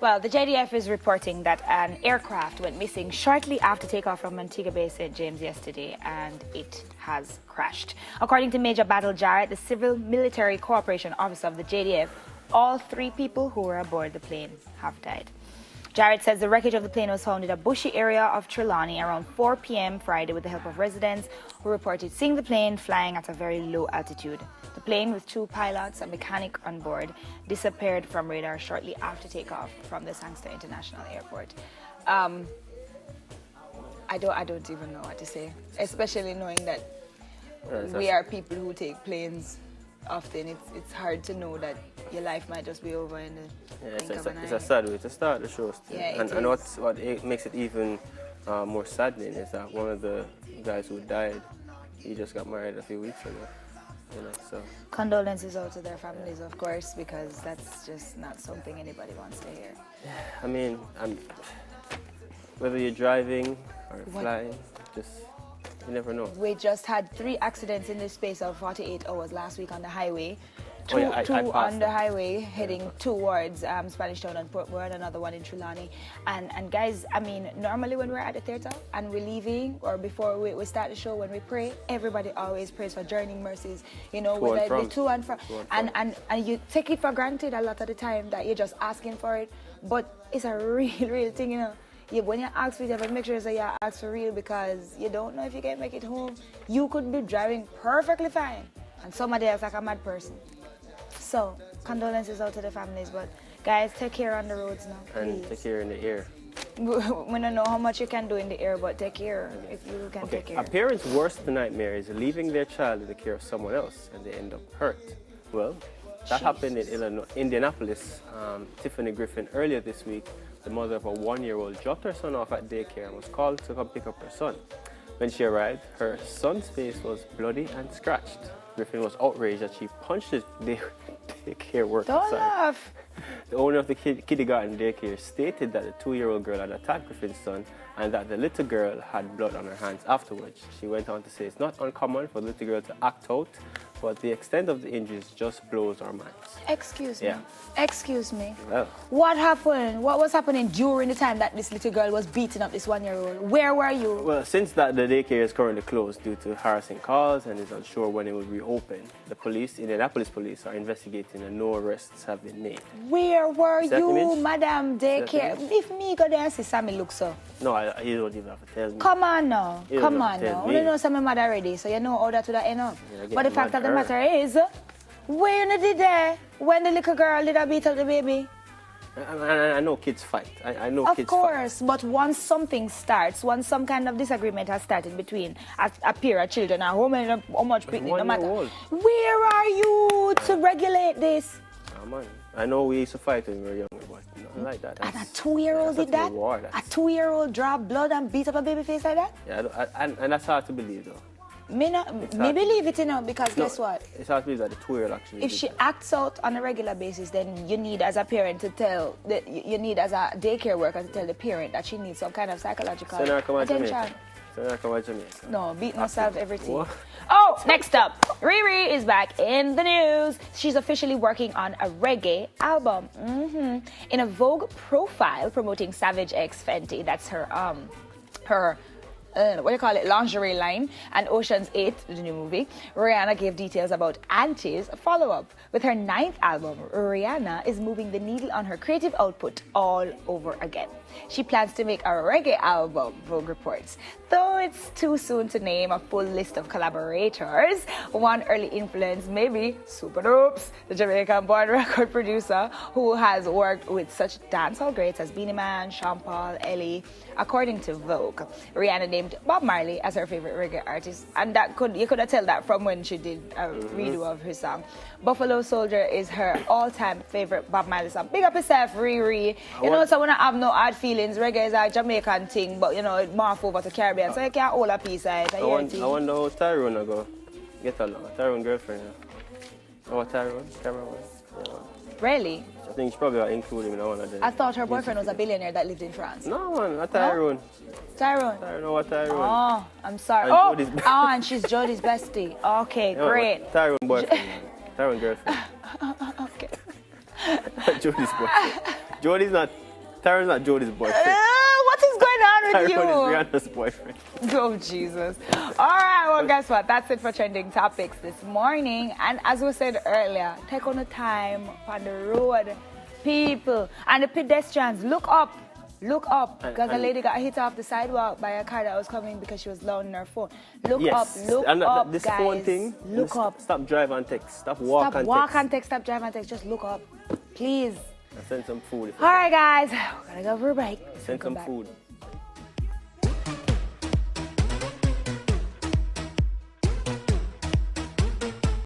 Well, the JDF is reporting that an aircraft went missing shortly after takeoff from Montego Bay, St. James yesterday, and it has crashed. According to Major Battle Jarrett, the Civil Military Cooperation Officer of the JDF, all 3 people who were aboard the plane have died. Jarrett says the wreckage of the plane was found in a bushy area of Trelawney around 4 p.m. Friday with the help of residents who reported seeing the plane flying at a very low altitude. The plane, with 2 pilots and mechanic on board, disappeared from radar shortly after takeoff from the Sangster International Airport. I don't even know what to say, especially knowing that we are people who take planes often. It's hard to know that your life might just be over in the it's a sad way to start the show still. Yeah, and what makes it even more saddening is that one of the guys who died, he just got married a few weeks ago. You know, so condolences out to their families, of course, because that's just not something anybody wants to hear. I mean, whether you're driving or flying, just you never know. We just had 3 accidents in the space of 48 hours last week on the highway. Two on the highway heading towards Spanish Town and Port World, another one in Trelawney. And guys, I mean, normally when we're at the theater and we're leaving or before we start the show, when we pray, everybody always prays for journeying mercies, you know, whether the to and from. And you take it for granted a lot of the time that you're just asking for it, but it's a real thing, you know. When you ask for it, you have to make sure that you ask for real, because you don't know if you can make it home. You could be driving perfectly fine and somebody else like a mad person. So, condolences out to the families, but guys, take care on the roads now, please. And take care in the air. We don't know how much you can do in the air, but take care if you can take care. A parent's worst nightmare is leaving their child in the care of someone else and they end up hurt. Well, that happened in Indianapolis. Tiffany Griffin, earlier this week, the mother of a 1-year-old, dropped her son off at daycare and was called to come pick up her son. When she arrived, her son's face was bloody and scratched. Griffin was outraged that she punched his daycare worker. Don't laugh. The owner of the kindergarten daycare stated that the 2-year-old girl had attacked Griffin's son and that the little girl had blood on her hands afterwards. She went on to say it's not uncommon for the little girl to act out, but the extent of the injuries just blows our minds. Excuse me. Excuse me. Well, what happened? What was happening during the time that this little girl was beating up this 1-year-old? Where were you? Well, since that the daycare is currently closed due to harassing calls and is unsure when it will reopen, the police, Indianapolis police, are investigating and no arrests have been made. Where were you, Madam Daycare? If me go there and see Sammy look so. No, you don't even have to tell me. Come on now. Come on now. You know Sammy mad already, so you know how that would have end up. But the fact of the matter is, when you did there, when the little girl did beat up the baby? I know kids fight. I know kids fight. Of course, but once something starts, once some kind of disagreement has started between a pair of children, how much picnic, no matter. Where are you to regulate this? Oh, man. I know we used to fight when we were younger, but nothing like that. And a 2-year-old did that? A 2-year-old dropped blood and beat up a baby face like that? Yeah, and that's hard to believe, though. Me believe it, you know, because guess what? It's hard to believe that the 2-year-old actually. If she acts out on a regular basis, then you need as a parent to tell, you need as a daycare worker to tell the parent that she needs some kind of psychological attention. No, beat myself, everything. What? Oh, next up, Riri is back in the news. She's officially working on a reggae album. In a Vogue profile promoting Savage X Fenty, that's her lingerie line, and Ocean's 8, the new movie, Rihanna gave details about Auntie's follow-up. With her 9th album, Rihanna is moving the needle on her creative output all over again. She plans to make a reggae album, Vogue reports. Though it's too soon to name a full list of collaborators, one early influence may be Super Dopes, the Jamaican-born record producer who has worked with such dancehall greats as Beenie Man, Sean Paul, Ellie. According to Vogue, Rihanna named Bob Marley as her favorite reggae artist, and you could have tell that from when she did a redo of her song. Buffalo Soldier is her all-time favorite Bob Marley song. Big up yourself, Riri. You know, so when I have no hard feelings, reggae is a Jamaican thing, but you know, it morph over to Caribbean, so you can't hold a piece of it. I wonder how Tyrone go get along. Tyrone girlfriend. Oh, Tyrone? Cameron? Yeah. Really? I think she probably include him in one of them. I thought her boyfriend was a billionaire that lived in France. No, man, not Tyrone. No? Tyrone? Tyrone. Oh, I'm sorry. And and she's Jodie's bestie. Okay, no, great. Tyrone boyfriend. Tyrone girlfriend. Okay. Jodie's boyfriend. Jodie's not Tyron's not Jody's boyfriend. What is going on with Tyrone you? is Rihanna's boyfriend. Oh, Jesus. All right, well, guess what? That's it for trending topics this morning. And as we said earlier, take on the time on the road, people. And the pedestrians, look up. Look up. Because a lady got hit off the sidewalk by a car that was coming because she was loud on her phone. Look up, look up, this guys. phone thing, look up. Stop drive and text. Stop walk and walk text. and text. Stop drive and text. Just look up. Please. And send some food. All right, guys. We're going to go for a break. Send some food.